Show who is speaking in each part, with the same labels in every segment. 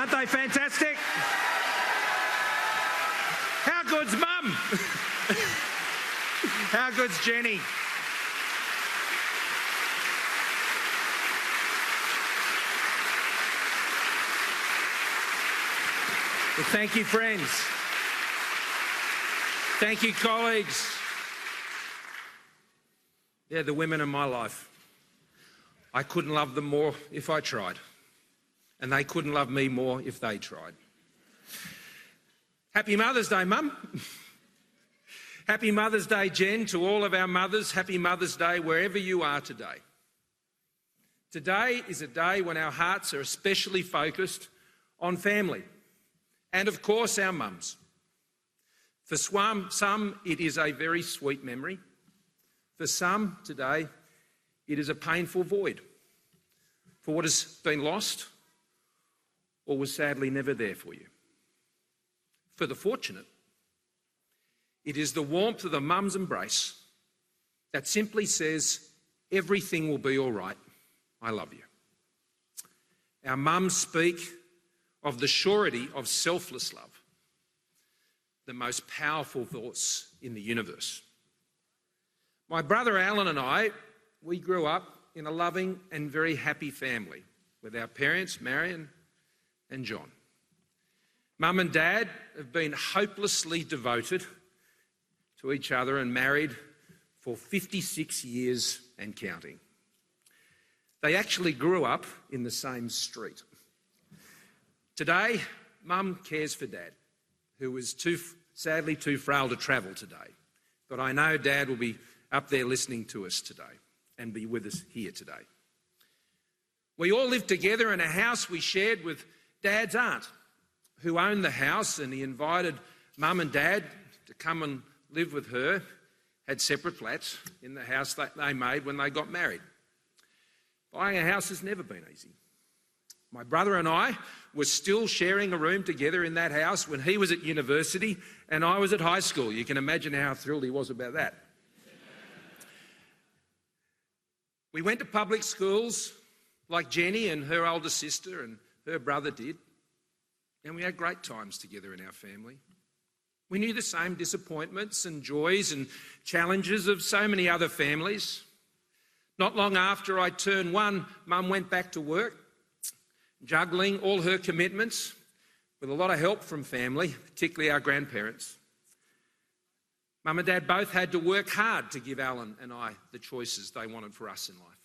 Speaker 1: Aren't they fantastic? How good's Mum? How good's Jenny? Well, thank you, friends. Thank you, colleagues. They're the women in my life. I couldn't love them more if I tried, and they couldn't love me more if they tried. Happy Mother's Day, Mum. Happy Mother's Day, Jen, to all of our mothers. Happy Mother's Day wherever you are today. Today is a day when our hearts are especially focused on family and, of course, our mums. For some, it is a very sweet memory. For some, today, it is a painful void for what has been lost or was sadly never there for you. For the fortunate, it is the warmth of the mum's embrace that simply says, everything will be all right, I love you. Our mums speak of the surety of selfless love, the most powerful force in the universe. My brother Alan and I, we grew up in a loving and very happy family with our parents, Marion and John. Mum and Dad have been hopelessly devoted to each other and married for 56 years and counting. They actually grew up in the same street. Today, Mum cares for Dad, who is sadly too frail to travel today. But I know Dad will be up there listening to us today and be with us here today. We all lived together in a house we shared with Dad's aunt, who owned the house, and he invited Mum and Dad to come and live with her, had separate flats in the house that they made when they got married. Buying a house has never been easy. My brother and I were still sharing a room together in that house when he was at university and I was at high school. You can imagine how thrilled he was about that. We went to public schools like Jenny and her older sister and her brother did, and we had great times together in our family. We knew the same disappointments and joys and challenges of so many other families. Not long after I turned 1, Mum went back to work, juggling all her commitments with a lot of help from family, particularly our grandparents. Mum and Dad both had to work hard to give Alan and I the choices they wanted for us in life.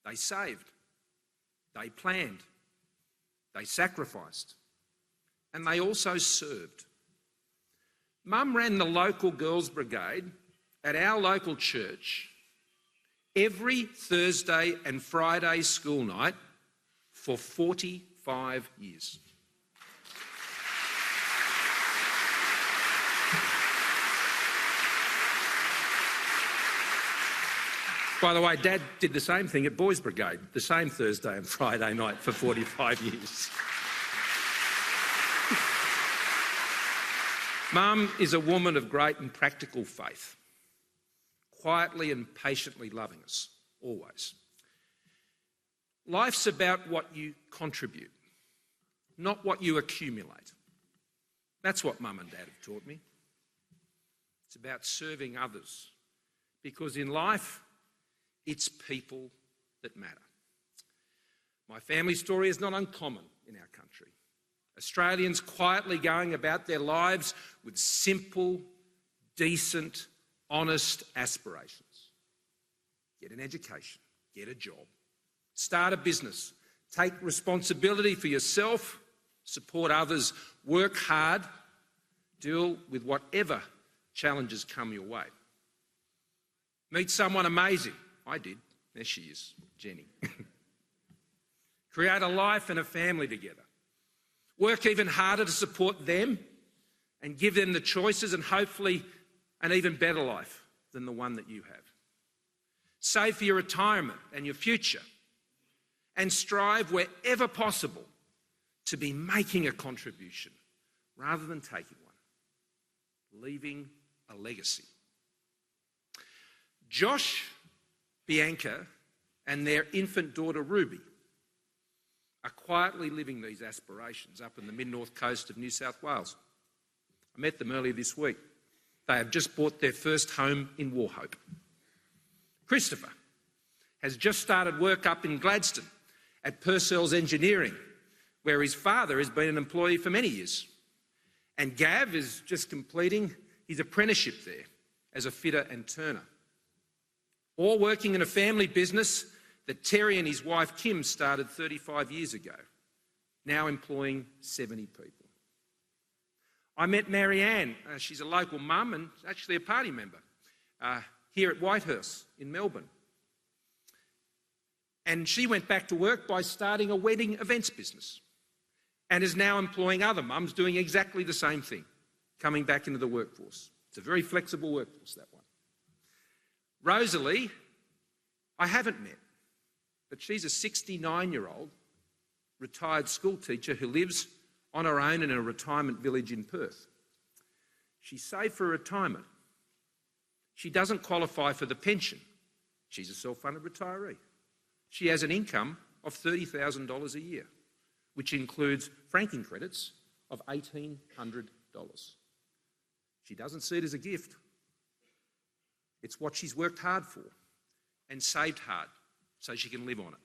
Speaker 1: They saved, they planned, they sacrificed, and they also served. Mum ran the local girls' brigade at our local church every Thursday and Friday school night for 45 years. By the way, Dad did the same thing at Boys' Brigade, the same Thursday and Friday night for 45 years. Mum is a woman of great and practical faith, quietly and patiently loving us, always. Life's about what you contribute, not what you accumulate. That's what Mum and Dad have taught me. It's about serving others, because in life, it's people that matter. My family story is not uncommon in our country. Australians quietly going about their lives with simple, decent, honest aspirations. Get an education, get a job, start a business, take responsibility for yourself, support others, work hard, deal with whatever challenges come your way. Meet someone amazing. I did. There she is, Jenny. Create a life and a family together. Work even harder to support them and give them the choices and hopefully an even better life than the one that you have. Save for your retirement and your future, and strive wherever possible to be making a contribution rather than taking one, leaving a legacy. Josh, Bianca and their infant daughter Ruby are quietly living these aspirations up in the mid-north coast of New South Wales. I met them earlier this week. They have just bought their first home in Wauchope. Christopher has just started work up in Gladstone at Purcell's Engineering, where his father has been an employee for many years. And Gav is just completing his apprenticeship there as a fitter and turner. All working in a family business that Terry and his wife Kim started 35 years ago, now employing 70 people. I met Marianne. She's a local mum and actually a party member here at Whitehurst in Melbourne. And she went back to work by starting a wedding events business and is now employing other mums doing exactly the same thing, coming back into the workforce. It's a very flexible workforce, that one. Rosalie, I haven't met, but she's a 69-year-old retired school teacher who lives on her own in a retirement village in Perth. She saved for retirement. She doesn't qualify for the pension. She's a self-funded retiree. She has an income of $30,000 a year, which includes franking credits of $1,800. She doesn't see it as a gift. It's what she's worked hard for and saved hard so she can live on it.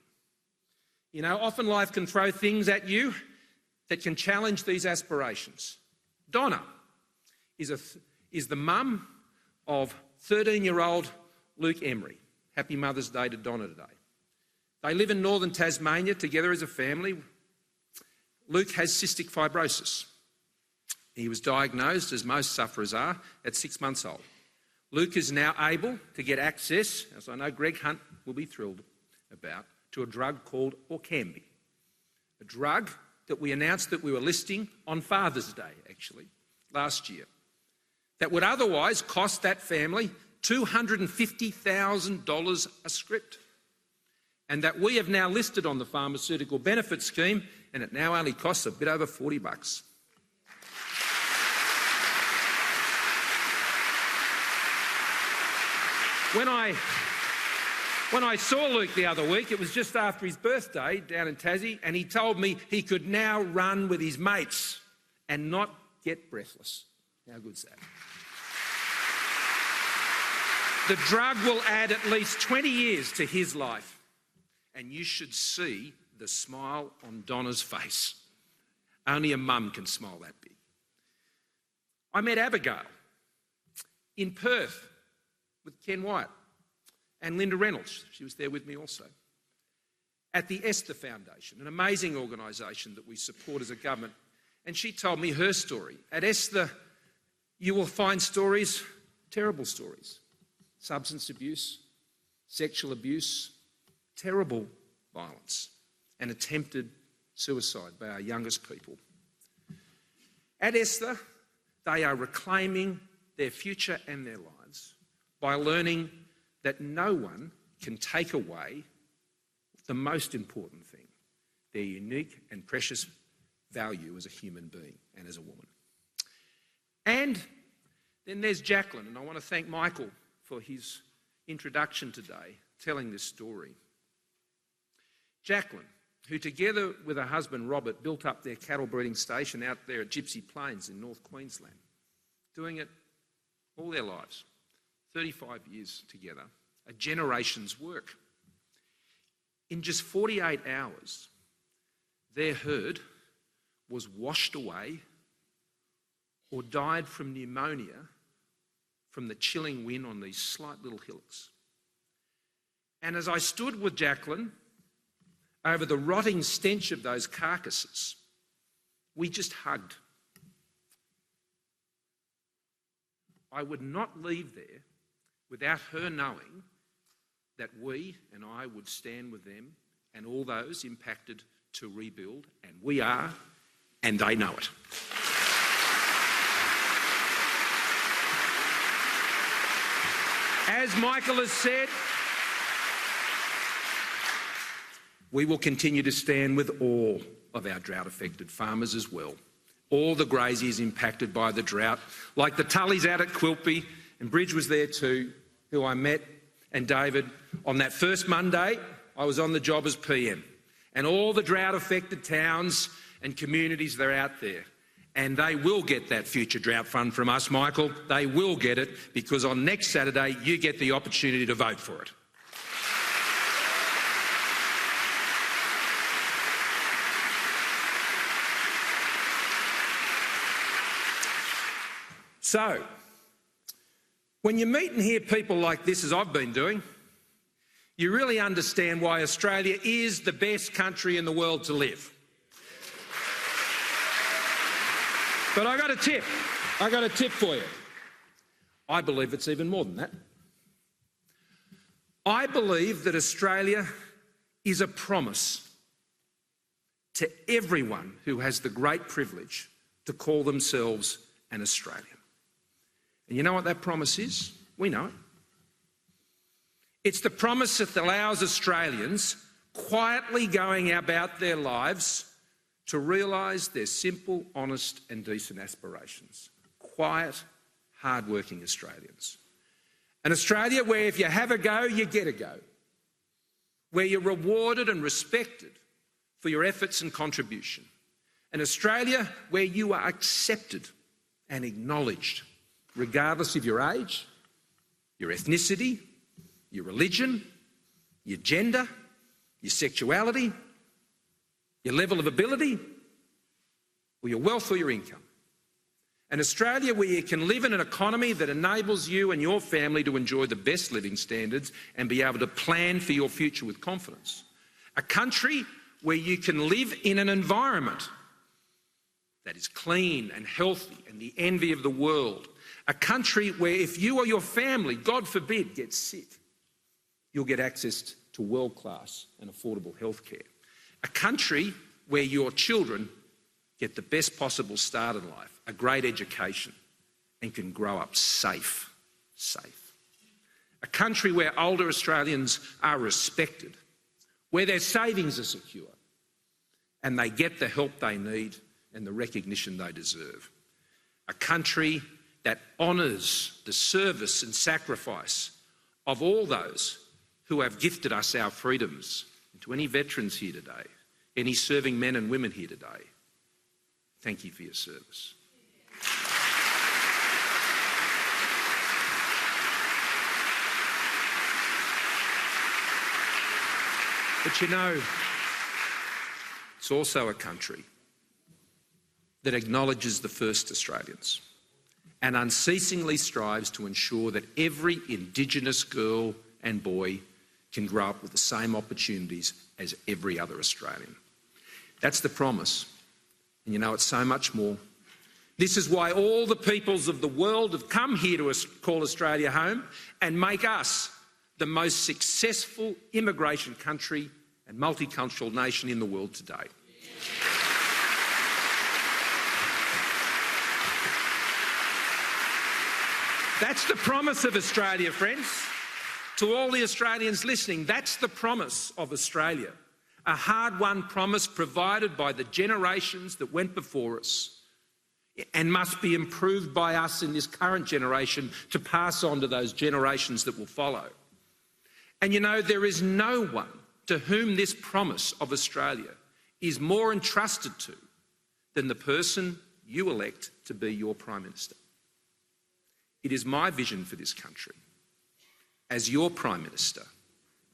Speaker 1: You know, often life can throw things at you that can challenge these aspirations. Donna is the mum of 13-year-old Luke Emery. Happy Mother's Day to Donna today. They live in northern Tasmania together as a family. Luke has cystic fibrosis. He was diagnosed, as most sufferers are, at 6 months old. Luke is now able to get access, as I know Greg Hunt will be thrilled about, to a drug called Orkambi, a drug that we announced that we were listing on Father's Day, actually, last year, that would otherwise cost that family $250,000 a script, and that we have now listed on the Pharmaceutical Benefit Scheme, and it now only costs a bit over $40. When I saw Luke the other week, it was just after his birthday down in Tassie, and he told me he could now run with his mates and not get breathless. How good's that? The drug will add at least 20 years to his life, and you should see the smile on Donna's face. Only a mum can smile that big. I met Abigail in Perth with Ken Wyatt and Linda Reynolds. She was there with me also. At the Esther Foundation, an amazing organisation that we support as a government. And she told me her story. At Esther, you will find stories, terrible stories. Substance abuse, sexual abuse, terrible violence, and attempted suicide by our youngest people. At Esther, they are reclaiming their future and their lives by learning that no one can take away the most important thing, their unique and precious value as a human being and as a woman. And then there's Jacqueline, and I want to thank Michael for his introduction today, telling this story. Jacqueline, who together with her husband Robert built up their cattle breeding station out there at Gypsy Plains in North Queensland, doing it all their lives. 35 years together, a generation's work. In just 48 hours, their herd was washed away or died from pneumonia from the chilling wind on these slight little hillocks. And as I stood with Jacqueline over the rotting stench of those carcasses, we just hugged. I would not leave there without her knowing that we and I would stand with them and all those impacted to rebuild, and we are, and they know it. As Michael has said, we will continue to stand with all of our drought-affected farmers as well. All the graziers impacted by the drought, like the Tullies out at Quilpie, and Bridge was there too, who I met, and David. On that first Monday, I was on the job as PM. and all the drought-affected towns and communities that are out there. And they will get that future drought fund from us, Michael. They will get it, because on next Saturday you get the opportunity to vote for it. So, when you meet and hear people like this, as I've been doing, you really understand why Australia is the best country in the world to live. But I got a tip for you. I believe it's even more than that. I believe that Australia is a promise to everyone who has the great privilege to call themselves an Australian. And you know what that promise is? We know it. It's the promise that allows Australians quietly going about their lives to realise their simple, honest and decent aspirations. Quiet, hard-working Australians. An Australia where if you have a go, you get a go. Where you're rewarded and respected for your efforts and contribution. An Australia where you are accepted and acknowledged, regardless of your age, your ethnicity, your religion, your gender, your sexuality, your level of ability, or your wealth or your income. An Australia where you can live in an economy that enables you and your family to enjoy the best living standards and be able to plan for your future with confidence. A country where you can live in an environment that is clean and healthy and the envy of the world. A country where if you or your family, God forbid, get sick, you'll get access to world-class and affordable health care. A country where your children get the best possible start in life, a great education, and can grow up safe. A country where older Australians are respected, where their savings are secure, and they get the help they need and the recognition they deserve. A country that honours the service and sacrifice of all those who have gifted us our freedoms. And to any veterans here today, any serving men and women here today, thank you for your service. But you know, it's also a country that acknowledges the first Australians and unceasingly strives to ensure that every Indigenous girl and boy can grow up with the same opportunities as every other Australian. That's the promise. And you know, it's so much more. This is why all the peoples of the world have come here to call Australia home and make us the most successful immigration country and multicultural nation in the world today. That's the promise of Australia, friends. To all the Australians listening, that's the promise of Australia. A hard-won promise provided by the generations that went before us and must be improved by us in this current generation to pass on to those generations that will follow. And you know, there is no one to whom this promise of Australia is more entrusted to than the person you elect to be your Prime Minister. It is my vision for this country, as your Prime Minister,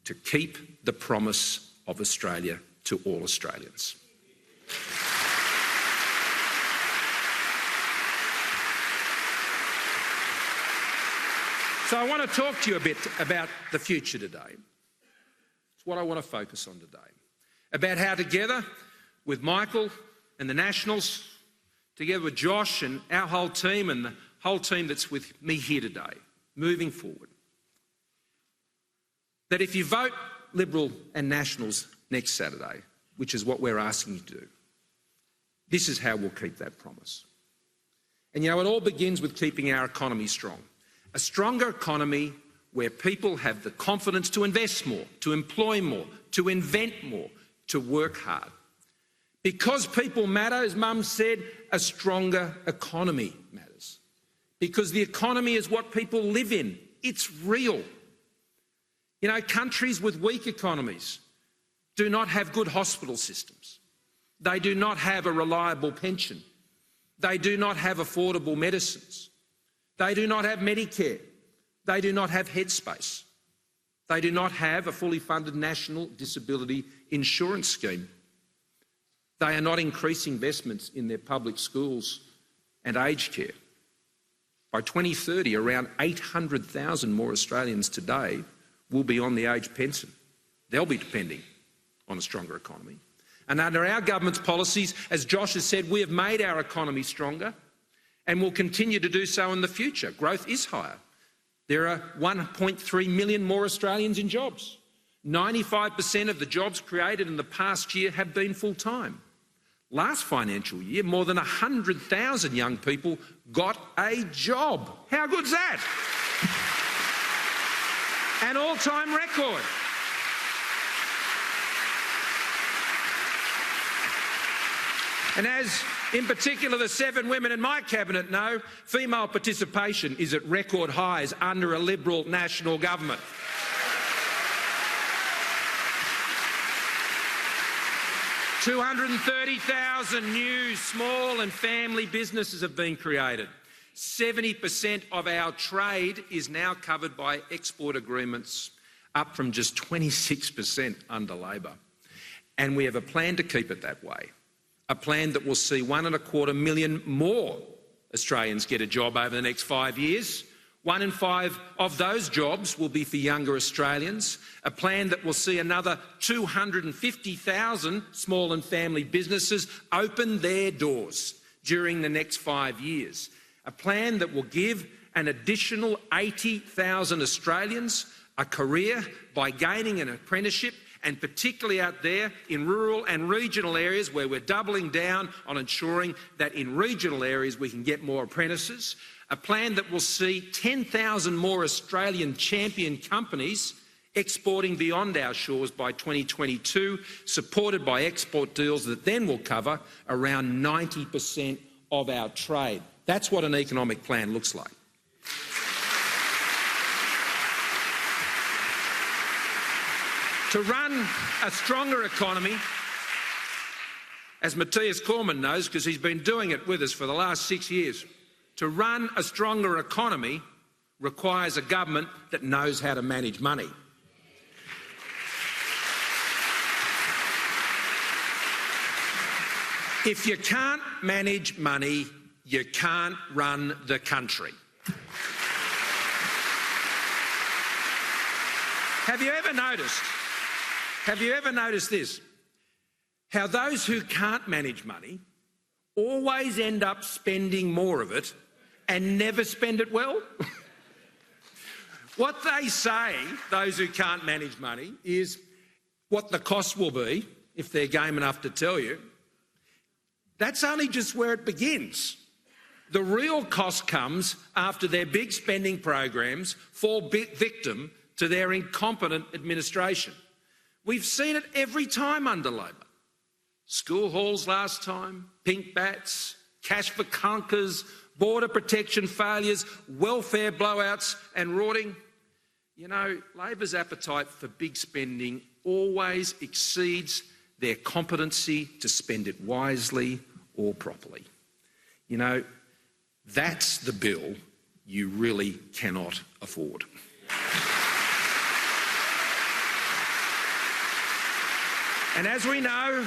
Speaker 1: to keep the promise of Australia to all Australians. So I want to talk to you a bit about the future today. It's what I want to focus on today. About how together with Michael and the Nationals, together with Josh and our whole team and the whole team that's with me here today, moving forward, that if you vote Liberal and Nationals next Saturday, which is what we're asking you to do, this is how we'll keep that promise. And you know, it all begins with keeping our economy strong. A stronger economy where people have the confidence to invest more, to employ more, to invent more, to work hard. Because people matter, as Mum said, a stronger economy matters. Because the economy is what people live in. It's real. You know, countries with weak economies do not have good hospital systems. They do not have a reliable pension. They do not have affordable medicines. They do not have Medicare. They do not have Headspace. They do not have a fully funded national disability insurance scheme. They are not increasing investments in their public schools and aged care. By 2030, around 800,000 more Australians today will be on the age pension. They'll be depending on a stronger economy. And under our government's policies, as Josh has said, we have made our economy stronger and will continue to do so in the future. Growth is higher. There are 1.3 million more Australians in jobs. 95% of the jobs created in the past year have been full-time. Last financial year, more than 100,000 young people got a job. How good's that? An all-time record. And as, in particular, the 7 women in my cabinet know, female participation is at record highs under a Liberal national government. $230,000 new small and family businesses have been created. 70% of our trade is now covered by export agreements, up from just 26% under Labor. And we have a plan to keep it that way. A plan that will see 1.25 million more Australians get a job over the next 5 years. 1 in 5 of those jobs will be for younger Australians. A plan that will see another 250,000 small and family businesses open their doors during the next 5 years. A plan that will give an additional 80,000 Australians a career by gaining an apprenticeship, and particularly out there in rural and regional areas where we're doubling down on ensuring that in regional areas we can get more apprentices. A plan that will see 10,000 more Australian champion companies exporting beyond our shores by 2022, supported by export deals that then will cover around 90% of our trade. That's what an economic plan looks like. To run a stronger economy, as Matthias Cormann knows because he's been doing it with us for the last 6 years, to run a stronger economy requires a government that knows how to manage money. If you can't manage money, you can't run the country. Have you ever noticed this? How those who can't manage money always end up spending more of it and never spend it well? What they say, those who can't manage money, is what the cost will be, if they're game enough to tell you. That's only just where it begins. The real cost comes after their big spending programs fall victim to their incompetent administration. We've seen it every time under Labor. School halls last time, pink bats, cash for clunkers, border protection failures, welfare blowouts and rorting. You know, Labor's appetite for big spending always exceeds their competency to spend it wisely or properly. You know, that's the bill you really cannot afford. And as we know,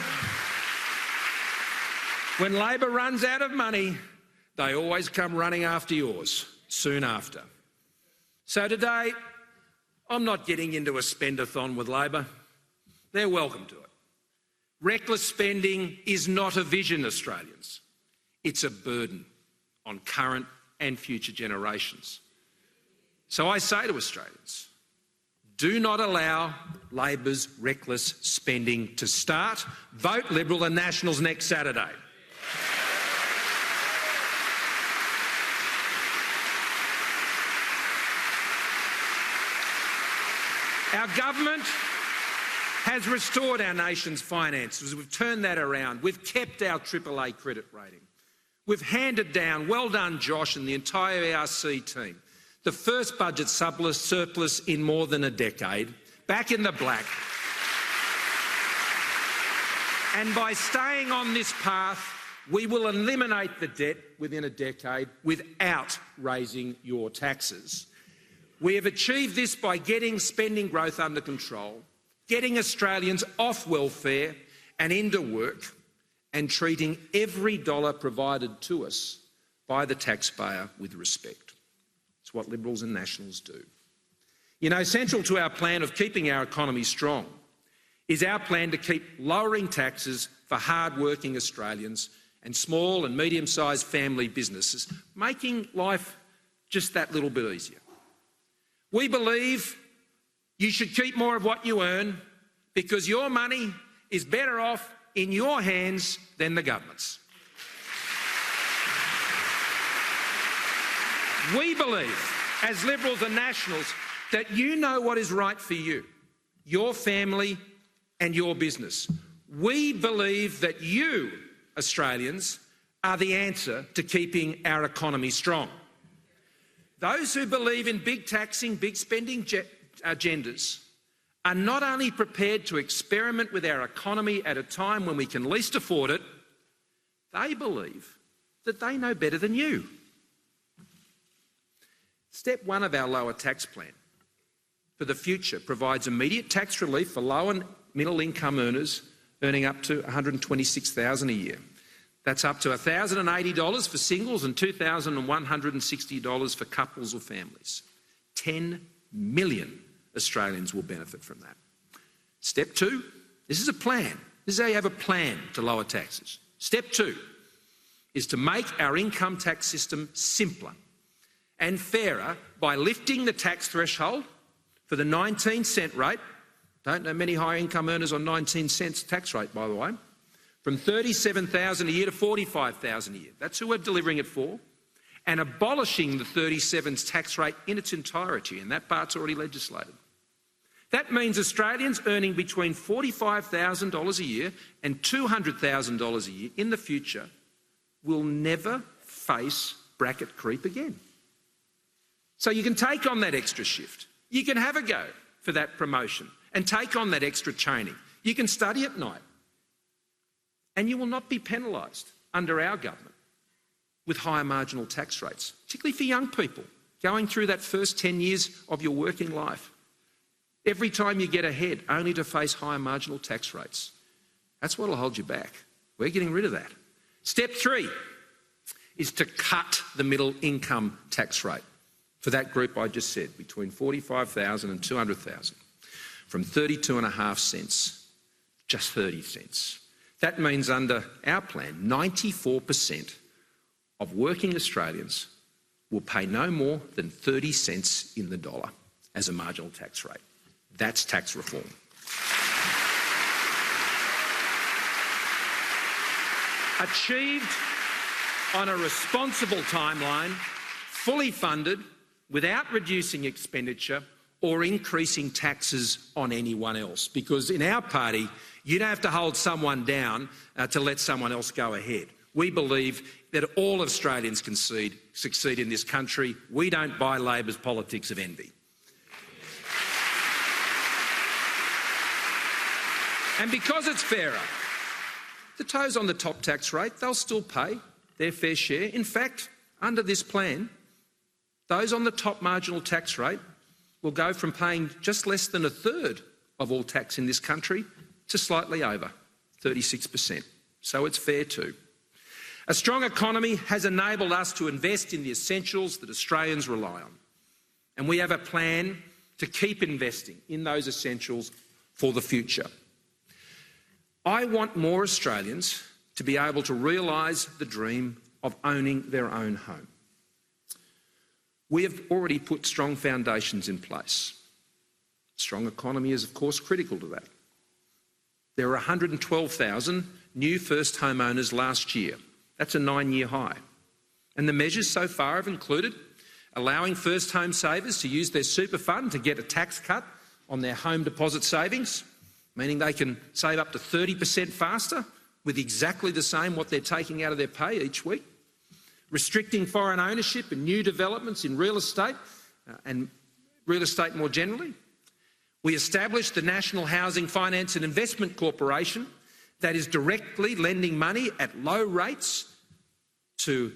Speaker 1: when Labor runs out of money, they always come running after yours soon after. So today, I'm not getting into a spendathon with Labor. They're welcome to it. Reckless spending is not a vision, Australians. It's a burden on current and future generations. So I say to Australians, do not allow Labor's reckless spending to start. Vote Liberal and Nationals next Saturday. Our government has restored our nation's finances. We've turned that around. We've kept our AAA credit rating. We've handed down, well done Josh and the entire ARC team, the first budget surplus in more than a decade, back in the black. And by staying on this path, we will eliminate the debt within a decade without raising your taxes. We have achieved this by getting spending growth under control, getting Australians off welfare and into work, and treating every dollar provided to us by the taxpayer with respect. It's what Liberals and Nationals do. You know, central to our plan of keeping our economy strong is our plan to keep lowering taxes for hard-working Australians and small and medium-sized family businesses, making life just that little bit easier. We believe you should keep more of what you earn because your money is better off in your hands than the government's. We believe, as Liberals and Nationals, that you know what is right for you, your family and your business. We believe that you, Australians, are the answer to keeping our economy strong. Those who believe in big taxing, big spending agendas are not only prepared to experiment with our economy at a time when we can least afford it, they believe that they know better than you. Step 1 of our lower tax plan for the future provides immediate tax relief for low and middle income earners earning up to $126,000 a year. That's up to $1,080 for singles and $2,160 for couples or families. 10 million Australians will benefit from that. Step 2, this is a plan. This is how you have a plan to lower taxes. Step 2 is to make our income tax system simpler and fairer by lifting the tax threshold for the 19-cent rate. Don't know many high income earners on 19 cents tax rate, by the way, from $37,000 a year to $45,000 a year. That's who we're delivering it for. And abolishing the 37's tax rate in its entirety, and that part's already legislated. That means Australians earning between $45,000 a year and $200,000 a year in the future will never face bracket creep again. So you can take on that extra shift. You can have a go for that promotion and take on that extra chaining. You can study at night. And you will not be penalised under our government with higher marginal tax rates, particularly for young people going through that first 10 years of your working life. Every time you get ahead, only to face higher marginal tax rates. That's what will hold you back. We're getting rid of that. Step 3 is to cut the middle income tax rate for that group I just said, between $45,000 and $200,000, from 32.5 cents, just 30 cents. That means under our plan, 94% of working Australians will pay no more than 30 cents in the dollar as a marginal tax rate. That's tax reform. Achieved on a responsible timeline, fully funded, without reducing expenditure or increasing taxes on anyone else. Because in our party, you don't have to hold someone down to let someone else go ahead. We believe that all Australians can succeed in this country. We don't buy Labor's politics of envy. And because it's fairer, the those on the top tax rate, they'll still pay their fair share. In fact, under this plan, those on the top marginal tax rate will go from paying just less than a third of all tax in this country to slightly over, 36%. So it's fair too. A strong economy has enabled us to invest in the essentials that Australians rely on. And we have a plan to keep investing in those essentials for the future. I want more Australians to be able to realise the dream of owning their own home. We have already put strong foundations in place. A strong economy is, of course, critical to that. There were 112,000 new first homeowners last year. That's a 9-year high. And the measures so far have included allowing first home savers to use their super fund to get a tax cut on their home deposit savings, meaning they can save up to 30% faster with exactly the same what they're taking out of their pay each week. Restricting foreign ownership and new developments in real estate and real estate more generally. We established the National Housing Finance and Investment Corporation that is directly lending money at low rates to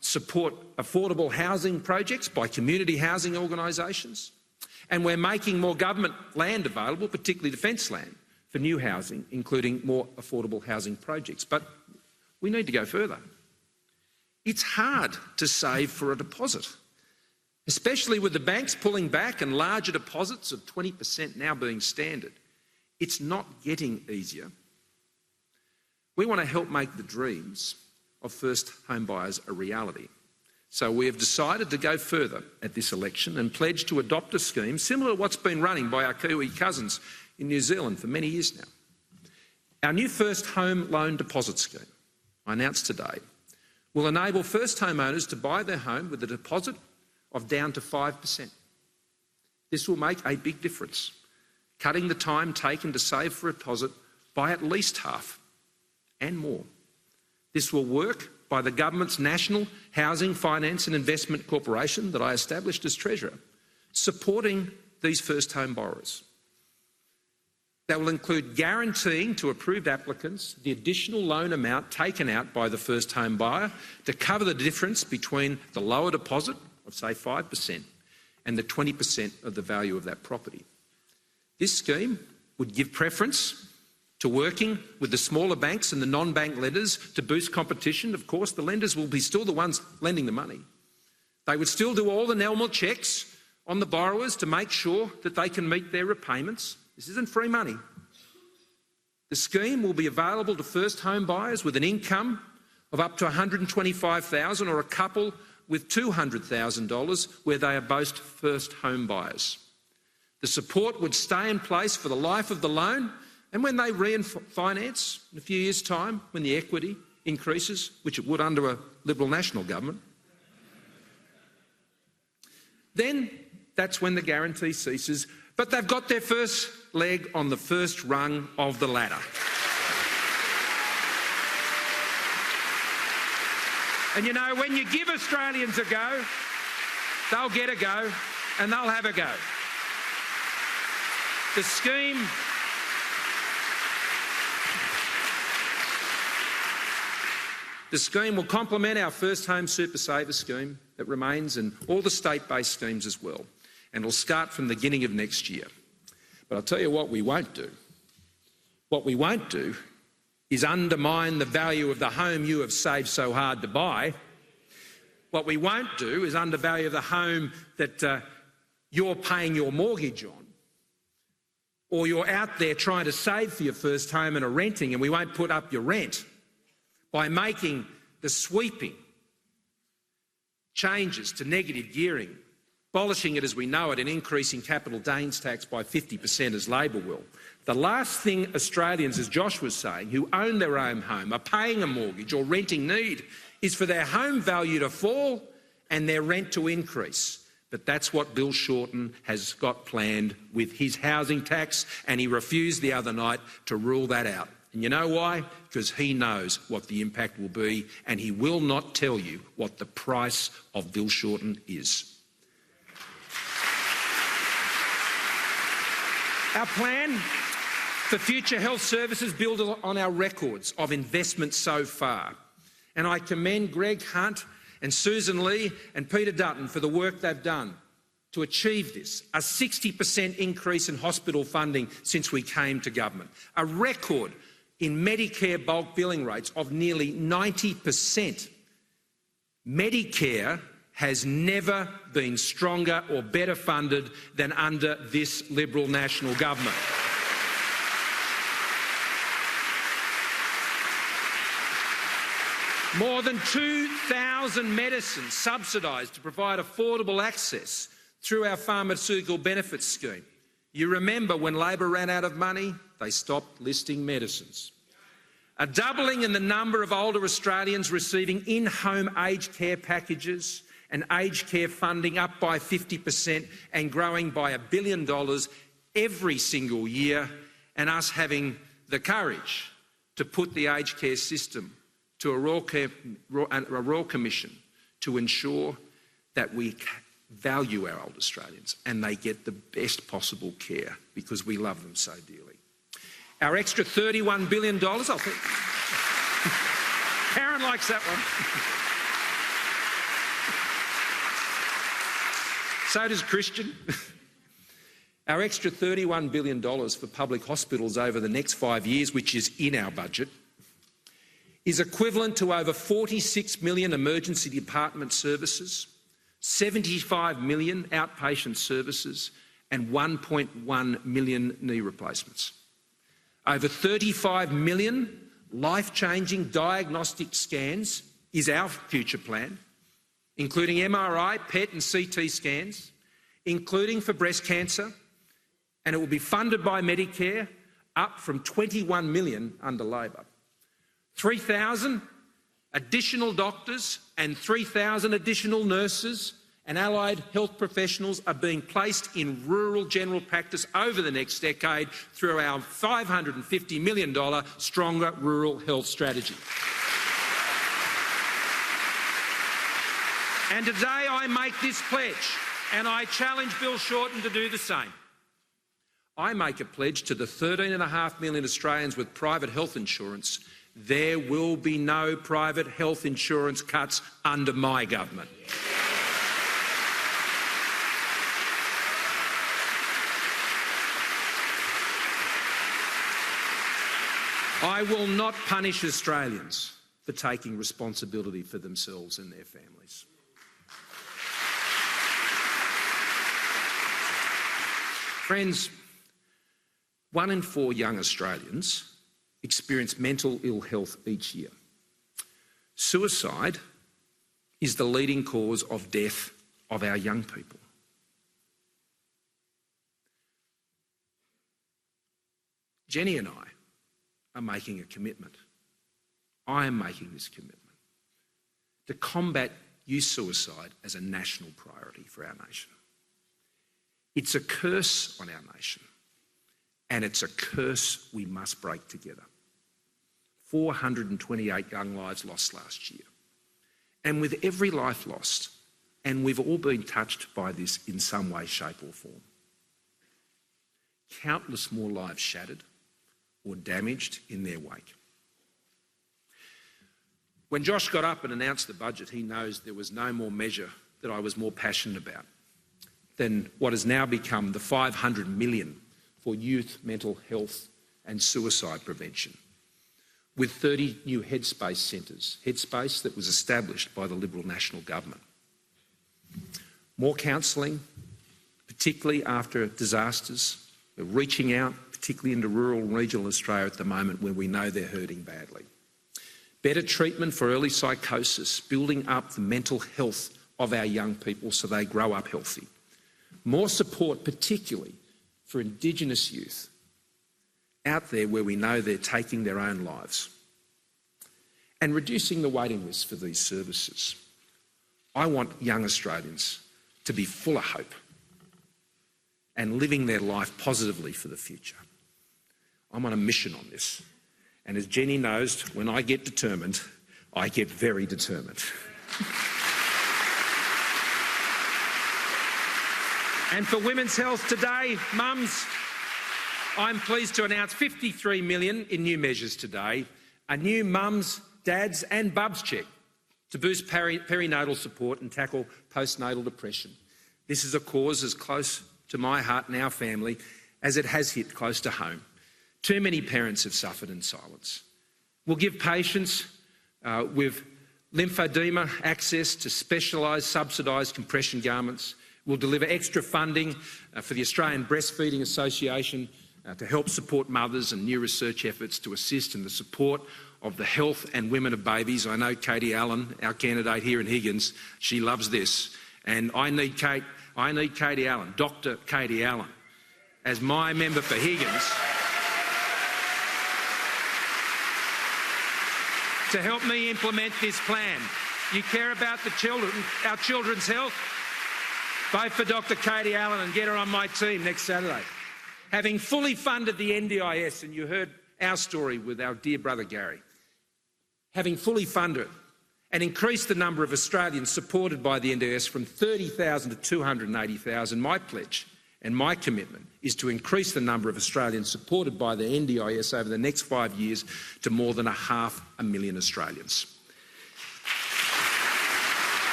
Speaker 1: support affordable housing projects by community housing organisations. And we're making more government land available, particularly defence land, for new housing, including more affordable housing projects. But we need to go further. It's hard to save for a deposit, especially with the banks pulling back and larger deposits of 20% now being standard. It's not getting easier. We want to help make the dreams of first home buyers a reality. So we have decided to go further at this election and pledge to adopt a scheme similar to what's been running by our Kiwi cousins in New Zealand for many years now. Our new first home loan deposit scheme, I announced today, will enable first homeowners to buy their home with a deposit of down to 5%. This will make a big difference, cutting the time taken to save for a deposit by at least half and more. This will work by the government's National Housing Finance and Investment Corporation that I established as Treasurer, supporting these first home borrowers. That will include guaranteeing to approved applicants the additional loan amount taken out by the first home buyer to cover the difference between the lower deposit of, say, 5% and the 20% of the value of that property. This scheme would give preference to working with the smaller banks and the non-bank lenders to boost competition. Of course, the lenders will be still the ones lending the money. They would still do all the normal checks on the borrowers to make sure that they can meet their repayments. This isn't free money. The scheme will be available to first home buyers with an income of up to $125,000 or a couple with $200,000 where they are both first home buyers. The support would stay in place for the life of the loan, and when they refinance in a few years' time, when the equity increases, which it would under a Liberal National government, then that's when the guarantee ceases. But they've got their first leg on the first rung of the ladder. And you know, when you give Australians a go, they'll get a go and they'll have a go. The scheme will complement our First Home Super Saver scheme that remains and all the state-based schemes as well, and will start from the beginning of next year. But I'll tell you what we won't do. What we won't do is undermine the value of the home you have saved so hard to buy. What we won't do is undervalue the home that you're paying your mortgage on, or you're out there trying to save for your first home and are renting, and we won't put up your rent by making the sweeping changes to negative gearing, abolishing it as we know it and increasing capital gains tax by 50% as Labor will. The last thing Australians, as Josh was saying, who own their own home, are paying a mortgage or renting need is for their home value to fall and their rent to increase. But that's what Bill Shorten has got planned with his housing tax, and he refused the other night to rule that out. And you know why? Because he knows what the impact will be, and he will not tell you what the price of Bill Shorten is. Our plan for future health services builds on our records of investment so far. And I commend Greg Hunt and Susan Lee and Peter Dutton for the work they've done to achieve this. A 60% increase in hospital funding since we came to government. A record in Medicare bulk billing rates of nearly 90%. Medicare has never been stronger or better funded than under this Liberal National government. More than 2,000 medicines subsidised to provide affordable access through our pharmaceutical benefits scheme. You remember when Labor ran out of money, they stopped listing medicines. A doubling in the number of older Australians receiving in-home aged care packages and aged care funding up by 50% and growing by $1 billion every single year, and us having the courage to put the aged care system to a Royal Commission to ensure that we value our old Australians and they get the best possible care because we love them so dearly. Our extra $31 billion, Karen likes that one. So does Christian. Our extra $31 billion for public hospitals over the next 5 years, which is in our budget, is equivalent to over 46 million emergency department services, 75 million outpatient services and 1.1 million knee replacements. Over 35 million life-changing diagnostic scans is our future plan, including MRI, PET and CT scans, including for breast cancer, and it will be funded by Medicare, up from 21 million under Labor. 3,000 additional doctors and 3,000 additional nurses and allied health professionals are being placed in rural general practice over the next decade through our $550 million Stronger Rural Health Strategy. And today I make this pledge, and I challenge Bill Shorten to do the same. I make a pledge to the 13.5 million Australians with private health insurance. There will be no private health insurance cuts under my government. I will not punish Australians for taking responsibility for themselves and their families. Friends, 1 in 4 young Australians experience mental ill health each year. Suicide is the leading cause of death of our young people. Jenny and I are making a commitment. I am making this commitment to combat youth suicide as a national priority for our nation. It's a curse on our nation, and it's a curse we must break together. 428 young lives lost last year. And with every life lost, and we've all been touched by this in some way, shape or form, countless more lives shattered or damaged in their wake. When Josh got up and announced the budget, he knows there was no more measure that I was more passionate about than what has now become the $500 million for youth mental health and suicide prevention, with 30 new Headspace centres, Headspace that was established by the Liberal National Government. More counselling, particularly after disasters. We're reaching out, particularly into rural and regional Australia at the moment where we know they're hurting badly. Better treatment for early psychosis, building up the mental health of our young people so they grow up healthy. More support, particularly for Indigenous youth out there where we know they're taking their own lives. And reducing the waiting list for these services. I want young Australians to be full of hope and living their life positively for the future. I'm on a mission on this. And as Jenny knows, when I get determined, I get very determined. And for women's health today, mums, I'm pleased to announce $53 million in new measures today, a new mums, dads and bubs check to boost perinatal support and tackle postnatal depression. This is a cause as close to my heart and our family as it has hit close to home. Too many parents have suffered in silence. We'll give patients with lymphedema access to specialised subsidised compression garments. We'll deliver extra funding for the Australian Breastfeeding Association to help support mothers and new research efforts to assist in the support of the health and women of babies. I know Katie Allen, our candidate here in Higgins, she loves this. And I need Katie Allen, Dr. Katie Allen, as my member for Higgins, to help me implement this plan. You care about the children, our children's health? Vote for Dr. Katie Allen and get her on my team next Saturday. Having fully funded the NDIS, and you heard our story with our dear brother Gary, having fully funded it and increased the number of Australians supported by the NDIS from 30,000 to 280,000, my pledge And my commitment is to increase the number of Australians supported by the NDIS over the next 5 years to more than 500,000 Australians.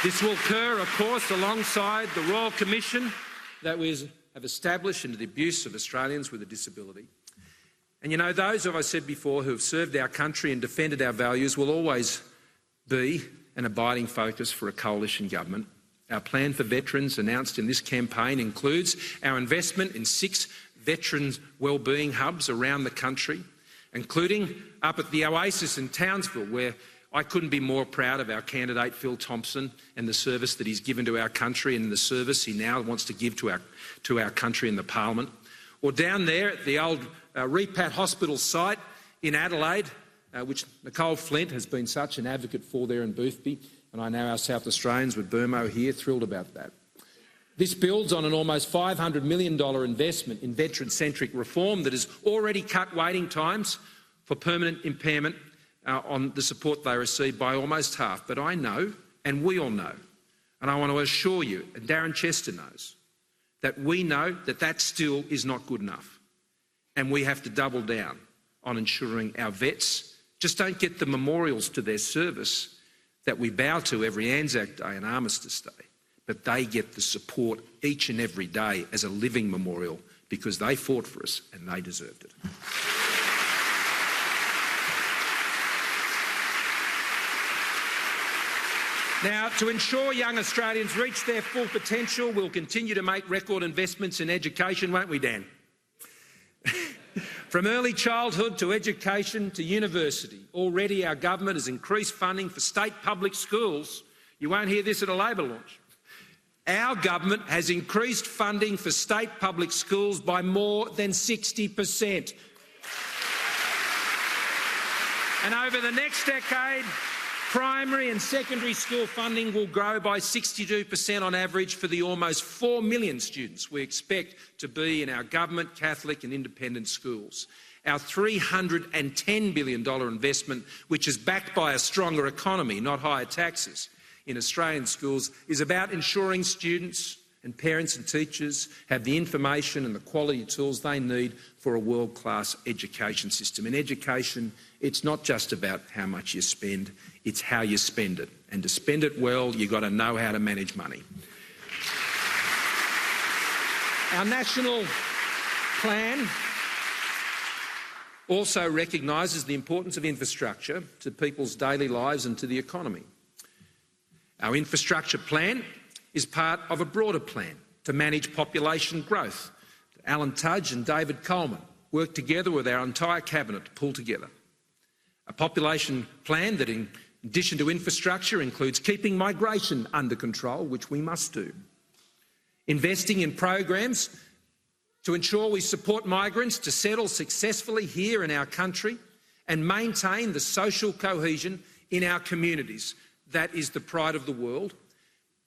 Speaker 1: This will occur, of course, alongside the Royal Commission that we have established into the abuse of Australians with a disability. And you know, those, as I said before, who have served our country and defended our values will always be an abiding focus for a coalition government. Our plan for veterans announced in this campaign includes our investment in 6 veterans wellbeing hubs around the country, including up at the Oasis in Townsville, where I couldn't be more proud of our candidate Phil Thompson and the service that he's given to our country and the service he now wants to give to our country in the Parliament. Or down there at the old Repat Hospital site in Adelaide, which Nicole Flint has been such an advocate for there in Boothby, and I know our South Australians with Burmo here thrilled about that. This builds on an almost $500 million investment in veteran-centric reform that has already cut waiting times for permanent impairment on the support they receive by almost half. But I know, and we all know, and I want to assure you, and Darren Chester knows, that we know that that still is not good enough. And we have to double down on ensuring our vets just don't get the memorials to their service that we bow to every Anzac Day and Armistice Day, but they get the support each and every day as a living memorial because they fought for us and they deserved it. Now, to ensure young Australians reach their full potential, we'll continue to make record investments in education, won't we, Dan? From early childhood to education to university, already our government has increased funding for state public schools. You won't hear this at a Labor launch. Our government has increased funding for state public schools by more than 60%. And over the next decade, primary and secondary school funding will grow by 62% on average for the almost 4 million students we expect to be in our government, Catholic and independent schools. Our $310 billion investment, which is backed by a stronger economy, not higher taxes, in Australian schools, is about ensuring students and parents and teachers have the information and the quality tools they need for a world-class education system. In education, it's not just about how much you spend, it's how you spend it. And to spend it well, you've got to know how to manage money. Our national plan also recognises the importance of infrastructure to people's daily lives and to the economy. Our infrastructure plan is part of a broader plan to manage population growth. Alan Tudge and David Coleman worked together with our entire cabinet to pull together a population plan that, in addition to infrastructure, includes keeping migration under control, which we must do, investing in programs to ensure we support migrants to settle successfully here in our country and maintain the social cohesion in our communities. That is the pride of the world.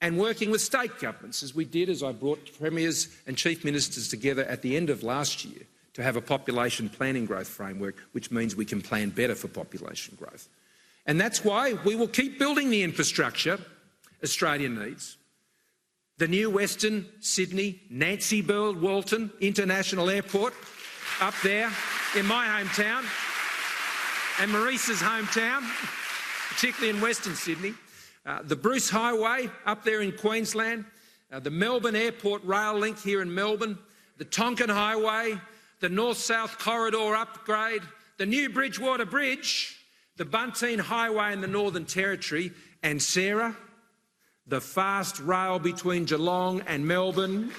Speaker 1: And working with state governments, as we did, as I brought premiers and chief ministers together at the end of last year to have a population planning growth framework, which means we can plan better for population growth. And that's why we will keep building the infrastructure Australia needs. The new Western Sydney Nancy Bird Walton International Airport up there in my hometown and Maurice's hometown, particularly in Western Sydney. The Bruce Highway up there in Queensland, the Melbourne Airport rail link here in Melbourne, the Tonkin Highway, the North-South Corridor upgrade, the new Bridgewater Bridge, the Bunteen Highway in the Northern Territory, and Sarah, the fast rail between Geelong and Melbourne.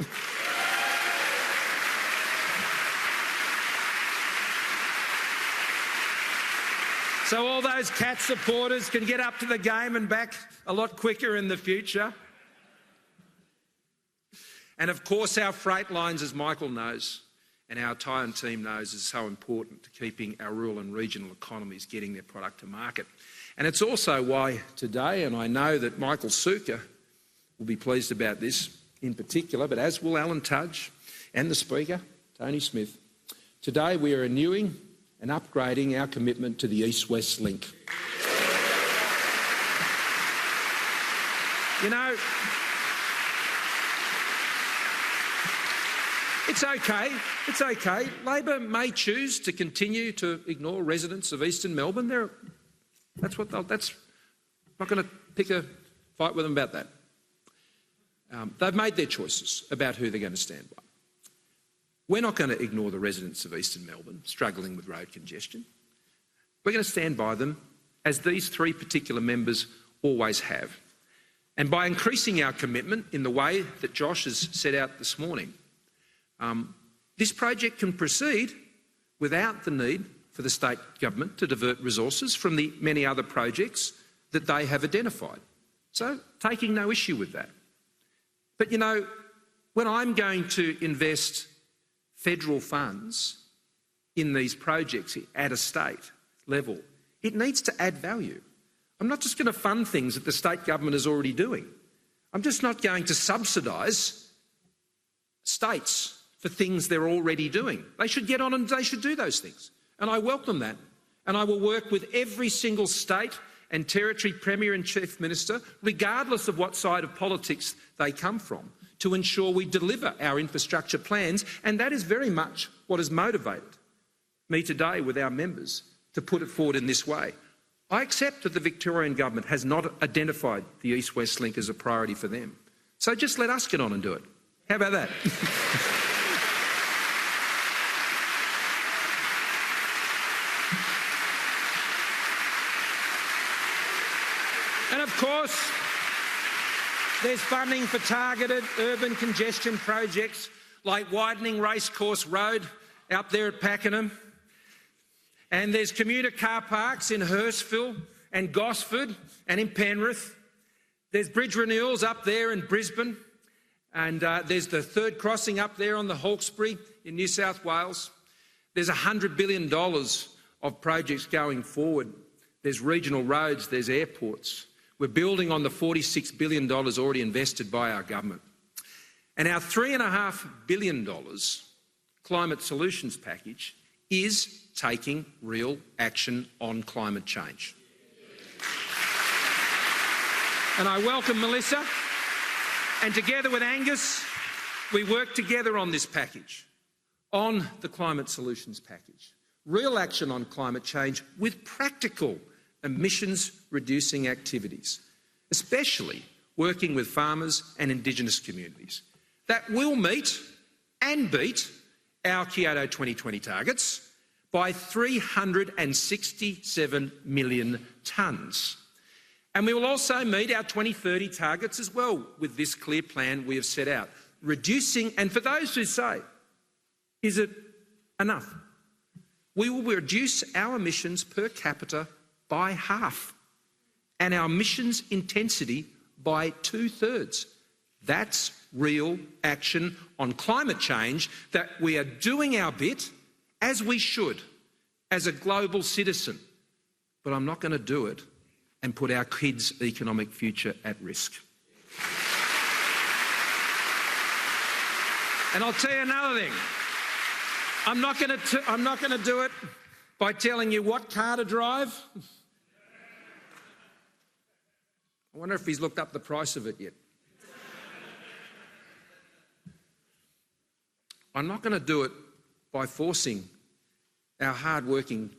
Speaker 1: So all those Cat supporters can get up to the game and back a lot quicker in the future. And of course our freight lines, as Michael knows, and our entire team knows, is so important to keeping our rural and regional economies getting their product to market. And it's also why today, and I know that Michael Sukkar will be pleased about this in particular, but as will Alan Tudge and the Speaker, Tony Smith, today we are renewing and upgrading our commitment to the East-West link. You know, It's okay. It's okay. Labor may choose to continue to ignore residents of eastern Melbourne. That's not going to pick a fight with them about that. They've made their choices about who they're going to stand by. We're not going to ignore the residents of eastern Melbourne struggling with road congestion. We're going to stand by them as these three particular members always have. And by increasing our commitment in the way that Josh has set out this morning, this project can proceed without the need for the state government to divert resources from the many other projects that they have identified. So, taking no issue with that. But, you know, when I'm going to invest federal funds in these projects at a state level, it needs to add value. I'm not just going to fund things that the state government is already doing. I'm just not going to subsidise states for things they're already doing. They should get on and they should do those things. And I welcome that. And I will work with every single state and territory premier and chief minister, regardless of what side of politics they come from, to ensure we deliver our infrastructure plans. And that is very much what has motivated me today with our members to put it forward in this way. I accept that the Victorian government has not identified the East-West link as a priority for them. So just let us get on and do it. How about that? And of course, there's funding for targeted urban congestion projects like widening Racecourse Road up there at Pakenham. And there's commuter car parks in Hurstville and Gosford and in Penrith. There's bridge renewals up there in Brisbane. And there's the third crossing up there on the Hawkesbury in New South Wales. There's $100 billion of projects going forward. There's regional roads, there's airports. We're building on the $46 billion already invested by our government. And our $3.5 billion climate solutions package is taking real action on climate change. And I welcome Melissa, and together with Angus, we work together on this package, on the climate solutions package. Real action on climate change with practical emissions-reducing activities, especially working with farmers and Indigenous communities that will meet and beat our Kyoto 2020 targets by 367 million tonnes. And we will also meet our 2030 targets as well with this clear plan we have set out, reducing, and for those who say, is it enough? We will reduce our emissions per capita by half and our emissions intensity by 2/3. That's real action on climate change, that we are doing our bit, as we should, as a global citizen. But I'm not going to do it and put our kids' economic future at risk. And I'll tell you another thing. I'm not going to do it by telling you what car to drive. I wonder if he's looked up the price of it yet. I'm not going to do it by forcing our hard-working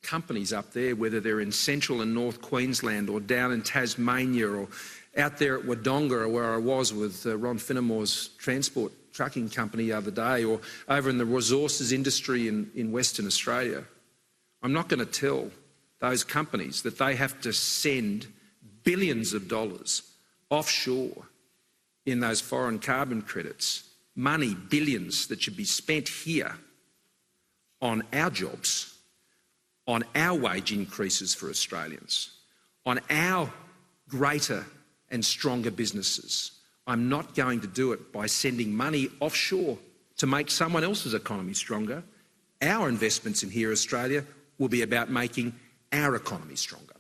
Speaker 1: companies up there, whether they're in central and north Queensland or down in Tasmania or out there at Wodonga, where I was with Ron Finnemore's transport trucking company the other day, or over in the resources industry in Western Australia. I'm not going to tell those companies that they have to send billions of dollars offshore in those foreign carbon credits, money, billions that should be spent here on our jobs, on our wage increases for Australians, on our greater and stronger businesses. I'm not going to do it by sending money offshore to make someone else's economy stronger. Our investments in here, Australia, will be about making our economy stronger.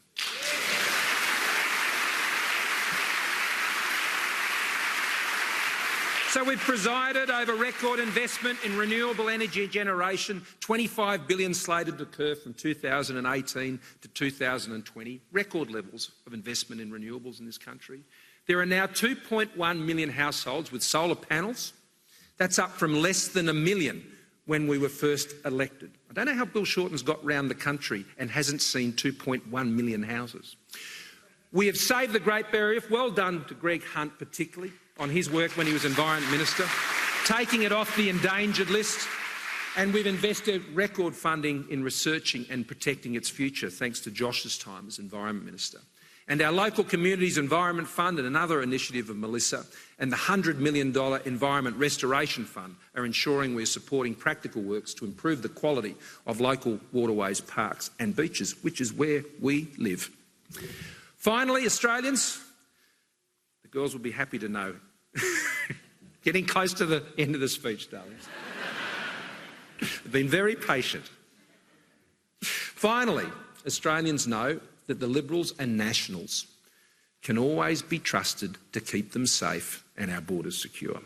Speaker 1: So we've presided over record investment in renewable energy generation, $25 billion slated to occur from 2018 to 2020, record levels of investment in renewables in this country. There are now 2.1 million households with solar panels, That's up from less than 1 million when we were first elected. I don't know how Bill Shorten's got round the country and hasn't seen 2.1 million houses. We have saved the Great Barrier Reef. Well done to Greg Hunt particularly on his work when he was Environment Minister, taking it off the endangered list. And we've invested record funding in researching and protecting its future, thanks to Josh's time as Environment Minister. And our local communities environment fund and another initiative of Melissa and the $100 million Environment Restoration Fund are ensuring we're supporting practical works to improve the quality of local waterways, parks and beaches, which is where we live. Finally, Australians, the girls will be happy to know, getting close to the end of the speech, darlings. I've been very patient. Finally, Australians know that the Liberals and Nationals can always be trusted to keep them safe and our borders secure.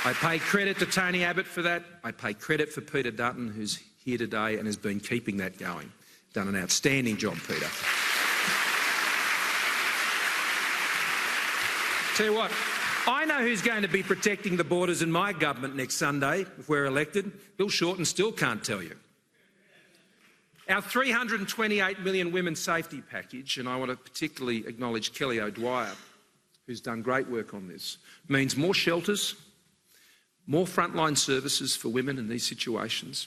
Speaker 1: I pay credit to Tony Abbott for that. I pay credit for Peter Dutton, who's here today and has been keeping that going. Done an outstanding job, Peter. Tell you what, I know who's going to be protecting the borders in my government next Sunday if we're elected. Bill Shorten still can't tell you. Our $328 million women's safety package, and I want to particularly acknowledge Kelly O'Dwyer, who's done great work on this, means more shelters, more frontline services for women in these situations,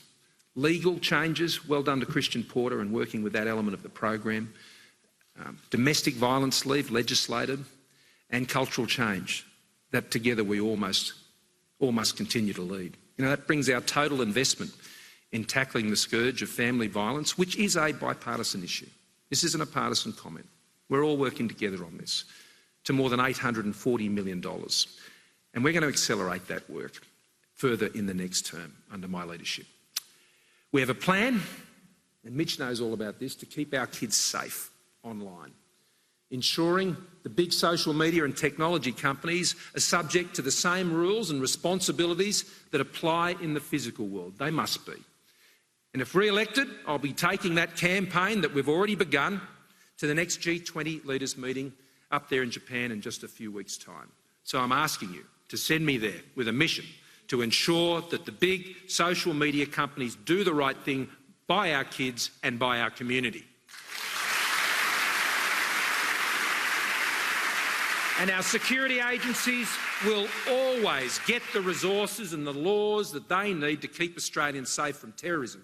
Speaker 1: legal changes, well done to Christian Porter and working with that element of the program, domestic violence leave legislated, and cultural change that together we all must continue to lead. You know, that brings our total investment in tackling the scourge of family violence, which is a bipartisan issue. This isn't a partisan comment. We're all working together on this, to more than $840 million. And we're going to accelerate that work further in the next term under my leadership. We have a plan, and Mitch knows all about this, to keep our kids safe online, ensuring the big social media and technology companies are subject to the same rules and responsibilities that apply in the physical world. They must be. And if re-elected, I'll be taking that campaign that we've already begun to the next G20 leaders meeting up there in Japan in just a few weeks' time. So I'm asking you to send me there with a mission to ensure that the big social media companies do the right thing by our kids and by our community. And our security agencies will always get the resources and the laws that they need to keep Australians safe from terrorism.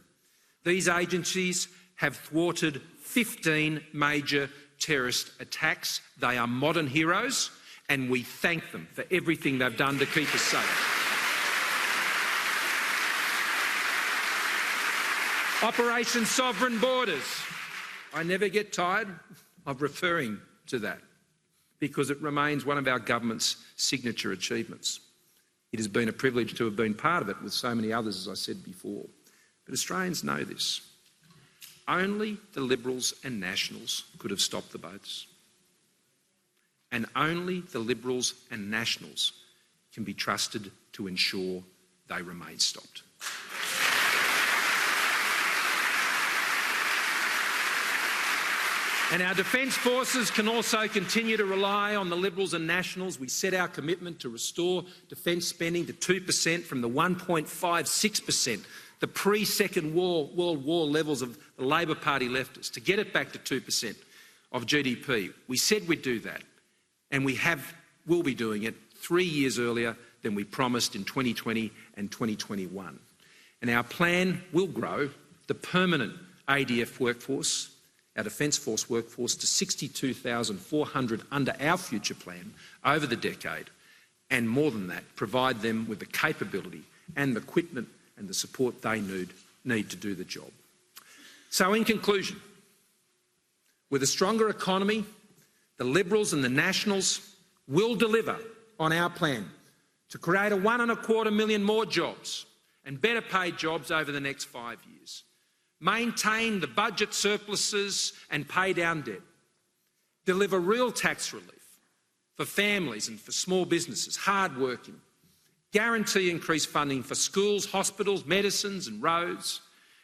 Speaker 1: These agencies have thwarted 15 major terrorist attacks. They are modern heroes, and we thank them for everything they've done to keep us safe. Operation Sovereign Borders. I never get tired of referring to that, because it remains one of our government's signature achievements. It has been a privilege to have been part of it with so many others, as I said before. But Australians know this. Only the Liberals and Nationals could have stopped the boats. And only the Liberals and Nationals can be trusted to ensure they remain stopped. And our Defence Forces can also continue to rely on the Liberals and Nationals. We set our commitment to restore defence spending to 2% from the 1.56%, the pre-Second World War levels of the Labor Party left us, to get it back to 2% of GDP. We said we'd do that, and will be doing it 3 years earlier than we promised in 2020 and 2021. And our plan will grow the permanent ADF workforce, our Defence Force workforce, to 62,400 under our future plan over the decade, and more than that, provide them with the capability and the equipment and the support they need to do the job. So in conclusion, with a stronger economy, the Liberals and the Nationals will deliver on our plan to create 1.25 million more jobs and better paid jobs over the next 5 years. Maintain the budget surpluses and pay down debt. Deliver real tax relief for families and for small businesses, hard-working. Guarantee increased funding for schools, hospitals, medicines and roads,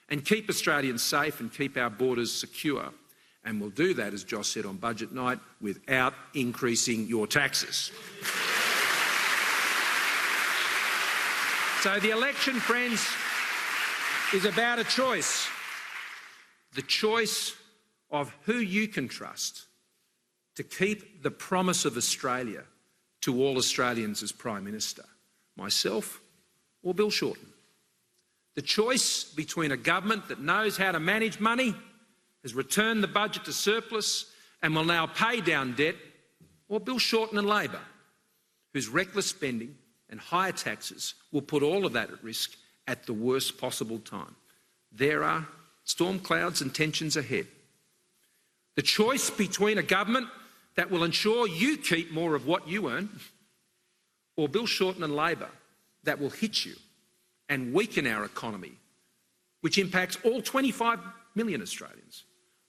Speaker 1: and keep Australians safe and keep our borders secure. And we'll do that, as Josh said on budget night, without increasing your taxes. So the election, friends, is about a choice. The choice of who you can trust to keep the promise of Australia to all Australians as Prime Minister, myself or Bill Shorten. The choice between a government that knows how to manage money, has returned the budget to surplus and will now pay down debt, or Bill Shorten and Labor, whose reckless spending and higher taxes will put all of that at risk at the worst possible time. There are storm clouds and tensions ahead. The choice between a government that will ensure you keep more of what you earn, or Bill Shorten and Labor that will hit you and weaken our economy, which impacts all 25 million Australians,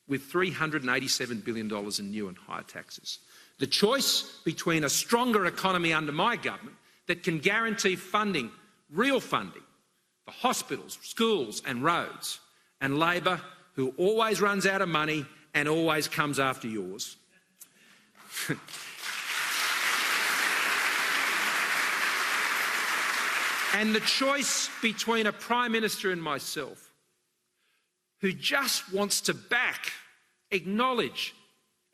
Speaker 1: with $387 billion in new and higher taxes. The choice between a stronger economy under my government that can guarantee funding, real funding, for hospitals, schools and roads, and Labor, who always runs out of money and always comes after yours. And the choice between a Prime Minister and myself, who just wants to back, acknowledge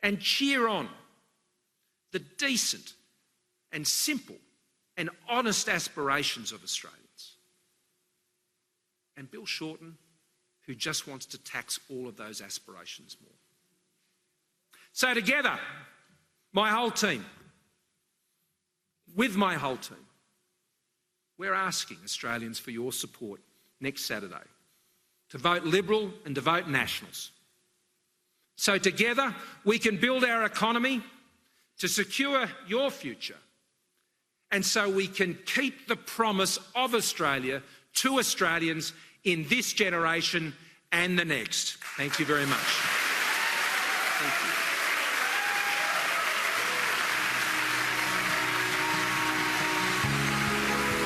Speaker 1: and cheer on the decent and simple and honest aspirations of Australians, and Bill Shorten, who just wants to tax all of those aspirations more. So together, my whole team, with my whole team, we're asking Australians for your support next Saturday to vote Liberal and to vote Nationals. So together we can build our economy to secure your future, and so we can keep the promise of Australia to Australians in this generation and the next. Thank you very much. Thank you.